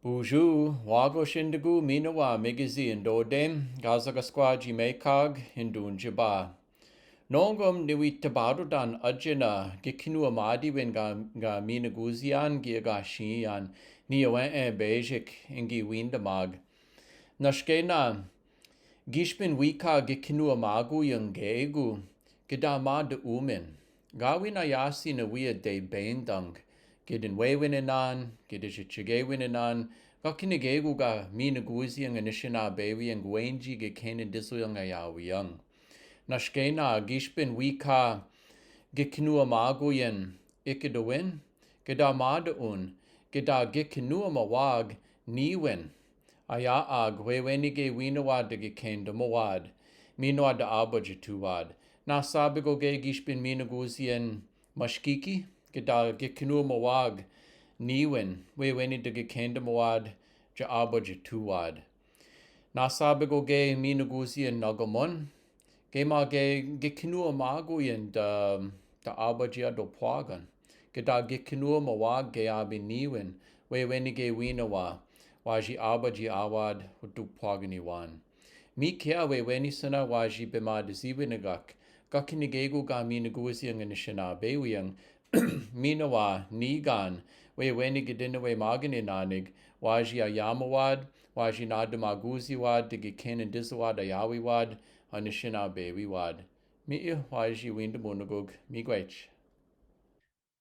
Buju, wago shindagu minawa migizi indodem, gazaga squaji mekag, hindun jaba. Nongum niwi tabarudan ajina, gikinu amadi wen ga minaguzian giaga shian, niawen bejik ingi windamag. Nashkena, gishbin wika gikinu amagu yung gegu, gidama de umin. Gawin ayasi na wia de beindang, gidin wewininan, gidishigewininan, gakinigegu ga minaguzi ang anishina bewi ang wenji gikenin disu yung ayawiyang. Nashkena gishbin wika gikinu amagu yen ikidawin, gidamadaun, gida gikinu amawag niwin. Ayaag wewenige winawad de gikenda mawad, minwad da abajituwad. Nasabigo ge gishbin minaguzien mashkiki, gida gikinu mawag niwin, weweni de gikenda mawad ja abajituwad. Nasabigo ge minaguzien nagamon, ge ma ge gikinu amaguyen da abajia do pwagan. Gida gikinu mawag ge abi niwin, wewenige winawa. Waji abaji awad hutuk pwaganiwan. Mi kia weni sana waji bima diziwinagak, gakinigegu ga minaguziang anishana bewiyang, minawa nigan, weni gidinawe maganinanig, waji ayamawad, waji nadamaguziwad, digiken and dizawad ayawiwad, anishana bewiwad. Mi waji windamunagug, miigwech.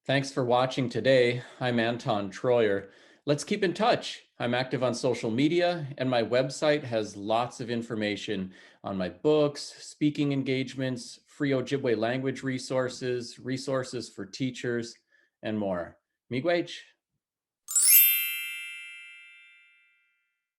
Thanks for watching today. I'm Anton Troyer. Let's keep in touch. I'm active on social media, and my website has lots of information on my books, speaking engagements, free Ojibwe language resources, resources for teachers, and more. Miigwech.